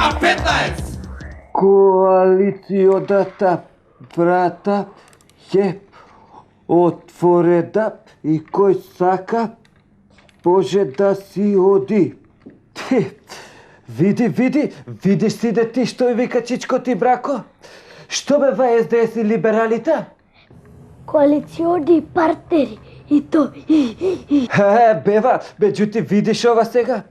K15! Коалицијата врата ќе отворена и кој сака може да си оди. Видиш си да ти што вика Чичко ти брако? Што бева СДС и либералите? Коалициони партнери и то Бева, меѓутоа видиш ова сега?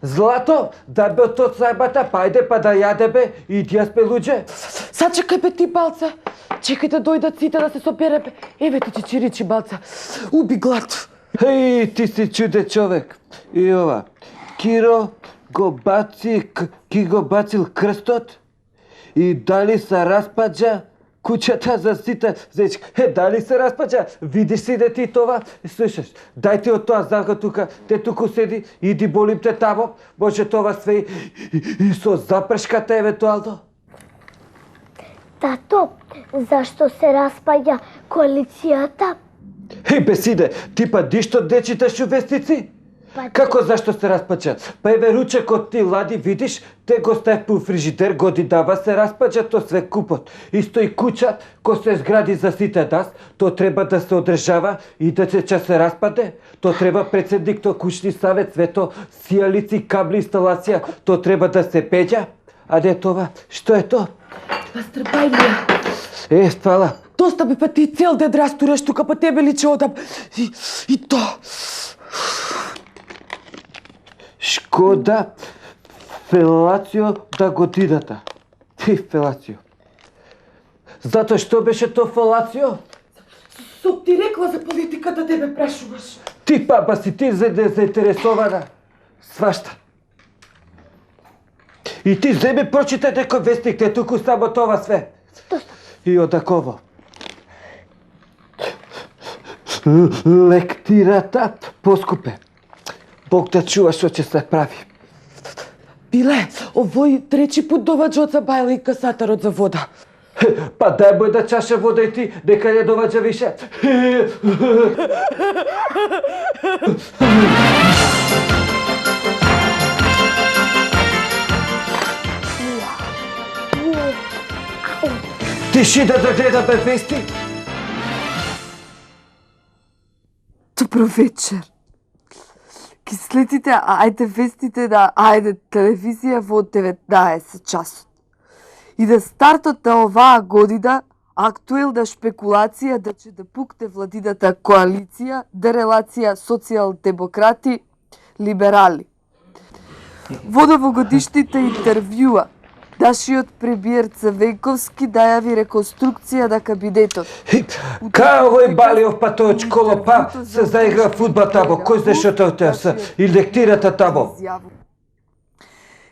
Злато, да бе од сајбата, пајде па да јаде бе и тие спе луѓе. Сачекај бе ти, Балца. Чекај да дојдат сите да се собере бе. Еве ти чичиричи, Балца. Уби глад. Ти си чуден човек. И ова, Киро го бацил крстот и дали се распаѓа куќата за сите зечки. Дали се распаѓа? Видиш си да ти това? Слушаш, дај ти од тоа залга тука, те туку седи, иди болим те тамо, може това све и со запршката евентуално. Тато, зашто се распаѓа коалицијата? Бесиде, ти па дишто дечите шувестици? Како зашто се распаѓа? Па еве ручекот ти лади, видиш, те го стави по фрижидер, годинава се распаѓа то све купот. Исто и куќа, ко се згради за сите нас, то треба да се одржава и да се распаде. То треба председник, то кучни савет, све то сијалици, кабли, инсталација, то треба да се пеѓа. А не това, што е то? Пастрбајлија. Фала. Доста бе па ти цел ден растураш тука, па тебе ли че одам. И то. Шкода фелацио да годината. Фелацио. Зато што беше то фелацио? Сок ти рекла за политиката, тебе прашуваш. Ти папа си ти заинтересована. Свашта. И ти земи прочитай некој вестник, те туку само това све. И одаково. Лектирата поскупе. Бог да чува што ќе се прави. Биле, овој трети пут доваѓа од Бајла и касатарот за вода. Па дај му една чаша вода и ти, дека не доваѓа више. Тиши да гледаме вести. Добро вечер. Ки следите Ајде вестите на Ајде телевизија во 19 часот. И да стартот на оваа година актуелна шпекулација да ќе да пукне владината коалиција, дерелација социјал-демократи, либерали. Во новогодишните интервјуа нашиот премиер Црвенковски најави реконструкција на кабинетот. Кај овој Балиов па тој школа па се заигра фудбал тамо, кој знае што тоа се и лектирата тамо.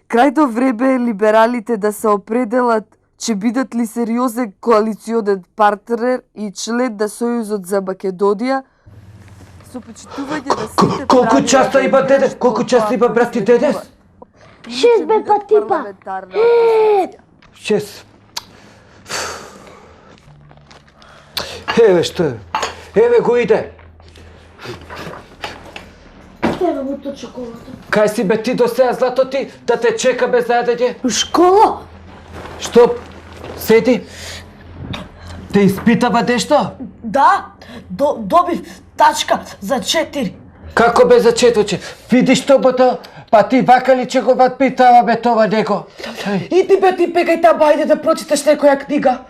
Крајно време е либералите да се определат че бидат ли сериозен коалиционен партнер и член на Сојузот за Македонија, со почитување на сите Колку часа има денес? Колку часа има брат ти денес? 6 бе па типа. 6. Еве што е. Еве го иде. Тебе му то чоколата. Кај си бе ти до сега, Злато ти, да те чека без заедење? Школа? Што? Седи. Те испитава нешто? Да, добив тачка за 4. Како бе за 4? Видиш што бото? Па ти вака ли че го питава бе това него? Иди бе ти пекај таба, ајде да прочиташ некоја книга.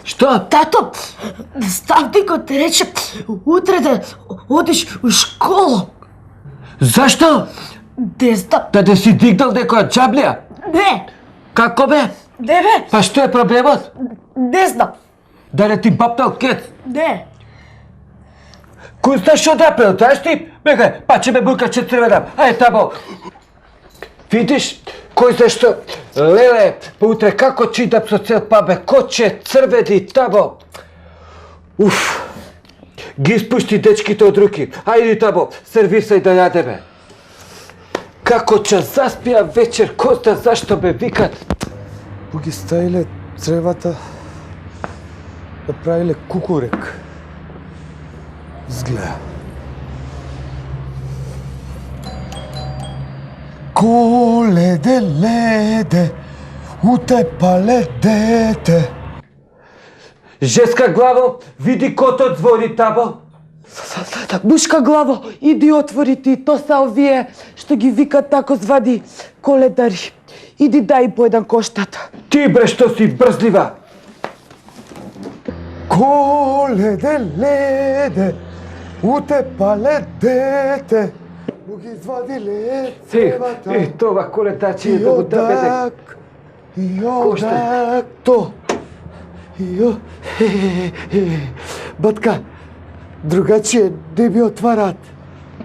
Што? Тато, Ставнико ти рече утре да одиш у школа. Зашто? Не знам. Да не си дигнал некоја джаблија? Не, Како бе? не бе, Па што е проблемот? не знам. Да не ти бапнал кец? Не. Кој знаеш што направил, знаеш ти? Бегај, па че ме буркаше црвена. Ајде тамо. Видиш, кој знаеш што? Леле, па утре како читам со цел пабе, ко че црвени тамо. Уф. Ги испушти дечките од руки. Ајде тамо, сервисај да јадеме. Како че заспија вечер, ко зна зашто ме викат. Ги ставиле цревата да правиле кукурек. Изгледа. Коледе, леде, утепале дете. Женска главо, види котот звори табо. Мушка главо, иди отвори ти, то са овие што ги викат тако звади коледари. Иди дај по еден коштат. Ти бре што си брзлива. Коледе, леде, утепале дете. Му ги извадиле цевата. И това колетачи е И да го дабеде. одак, и одак, то. И Батка, другачие не ми отварат.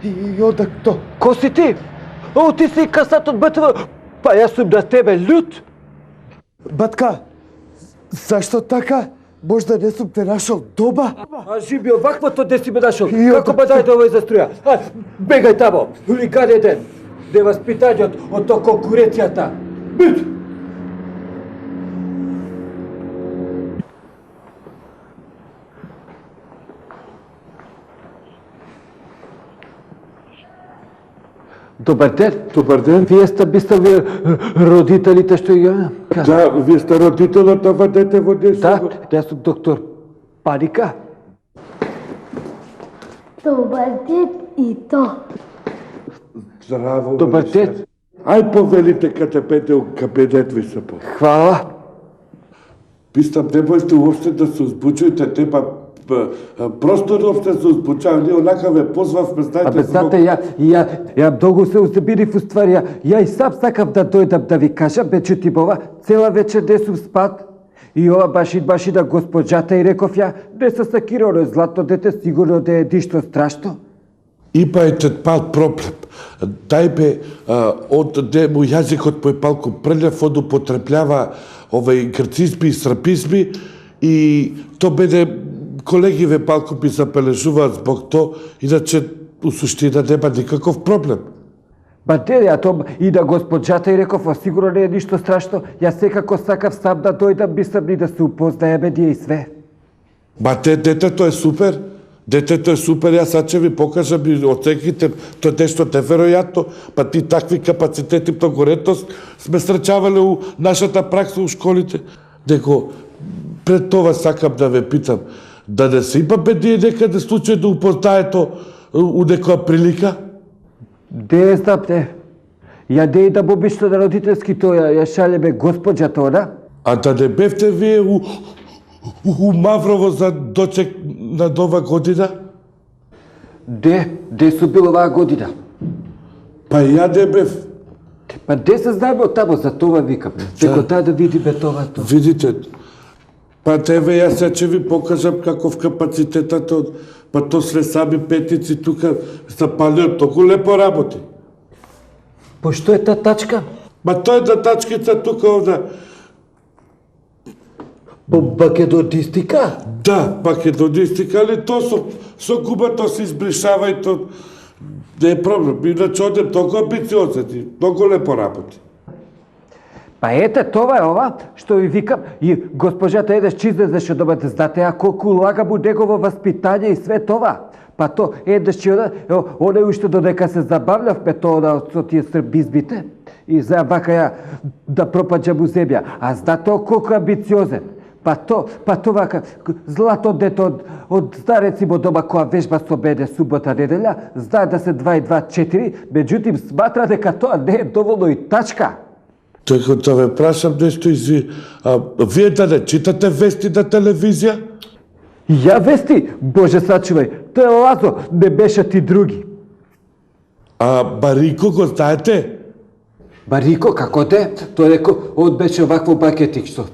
И одак то. Ко си ти? О, ти си касат од БТВ. Па јас сум да тебе лют. Батка, зашто така? Можда не сум те нашол доба? А живи оваквото де си ме нашол. И Како од- ба дај да овој заструја? А, бегај тамо. Хулиган еден. Де васпитањот од то конкуренцијата. Бит! Добар ден. Добар ден. Вие сте вие родителите што ја кажа. Да, вие сте родителот на ова дете во Да, десо. јас сум доктор Паника. Добар ден и то. Здраво. Добар Валише. ден. Ај повелите катепете у кабинет ви се по. Хвала. Пистам, не можете уопште да се узбучуете, тепа просто уопште се узбучава, ние онака ве позвавме, знаете. Абе, знате, ја многу се узбирив уствари, ја и сам сакав да дојдам да ви кажам, меѓутоа ова цела вечер не сум спат. И ова баш и на госпоđата и реков ја, не се сакира, злато дете сигурно да е дишто страшно. Има етет пал проблем. Тај бе, од де му јазикот пој палку прелев од употребљава овај грцизми и српизми и то беде колеги ве палку би забележуваат због то, иначе у суштина нема никаков проблем. Ба де, ја том и на госпоđата и реков, сигурно не е ништо страшно, ја секако сакав сам да дојдам, мислам и да се упознаеме ние и све. Ба детето е супер. Детето е супер, јас сад ќе ви покажам и оценките, тоа нешто неверојатно, па ти такви капацитети многу ретост сме сречавале у нашата пракса у школите. Него пред това сакам да ве питам, да не се имаме ние некаде случај да упознаето у некоја прилика? Де знам, не. Ја не идам обично на родителски, тоа ја шалеме госпоđата она. А да не бевте вие у Маврово за дочек на нова година? Де су бил оваа година? Па ја не бев. Па де се знаеме од тамо, за тоа викам. Дека таа да видиме тоа. Видите, па тебе јас сега ќе ви покажам каков капацитетот од, па то све сами петици тука са палиот, толку лепо работи. По што е таа тачка? Ма тој да тачкица тука овда, По бакедодистика? да, македонистика, али то со губато се избришава и то не е проблем. Иначе одем толку амбициозен и многу лепо работи. Па ете, тоа е ова, што ви викам, и госпожата едеш чизде што добате, знате, а колку лага му негово васпитање и све това. Па то, едеш че оне уште додека се забавлявме тоа со тие србизбите, и за вака ја да пропаѓа му земја. А знате колку амбициозен. Па то вака, злато дето од стареци во дома која вежба со мене субота неделја, знае да се 2 и 2 4, меѓутим сматра дека тоа не е доволно и тачка. Тој да ве прашам нешто вие да не читате вести на телевизија? Ја вести, Боже сачувај, тој е Лазо, не беше ти други. А Барико го знаете? Барико, како те? Тој реко, од беше овакво бакетик што.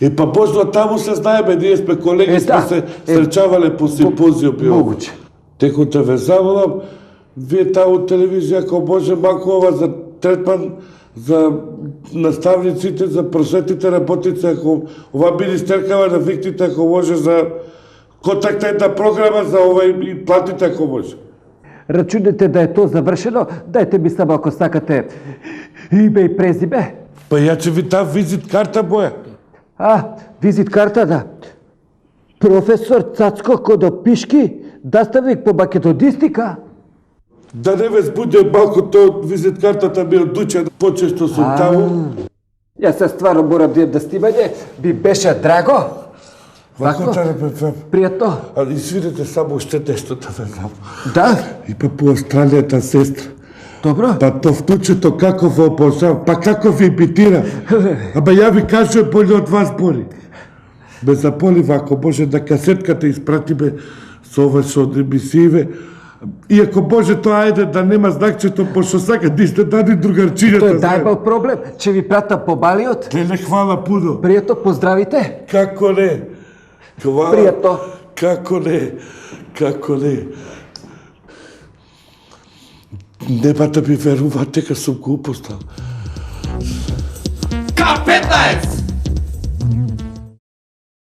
И па можно таму се знаеме, ние сме колеги, Е, сме да. се сречавале по симпозиуми. Могуче. Теку те ве заволам, вие таму телевизија, ако може малку ова за третман, за наставниците, за просветните работници, ако ова министеркава да викнете, ако може за контактна една програма за ова и платите, ако може. Рачунете да е тоа завршено, дајте ми само ако сакате име и презиме. Па ја ќе ви дам визит карта моја. Визит карта, да. Професор Цацко Кодопишки, наставник по македонистика. Да не ве збуде малку то визит картата ми одуча почесто сум таму. Јас се стварно морам да идам да снимање, би беше драго. Вако да бе, Пријатно. а извинете само уште нешто да ве знам. Да, И па по Австралијата сестра. добро. Па то втучето како во обожава, па како ви имитира. Аба ја ви кажувам боље од вас боли. Ме заполи вако, може да касетката испратиме со ова што од емисииве. Иако може тоа ајде да нема знакчето, пошто сака да сте дани другарчињата. Тој дајбал проблем, че ви прата по балиот. Леле, хвала пуно. Пријатно, поздравите. Како не? Хвала. Пријатно. Како не? Како не? Нема да ми веруваат дека сум го упустал. K15!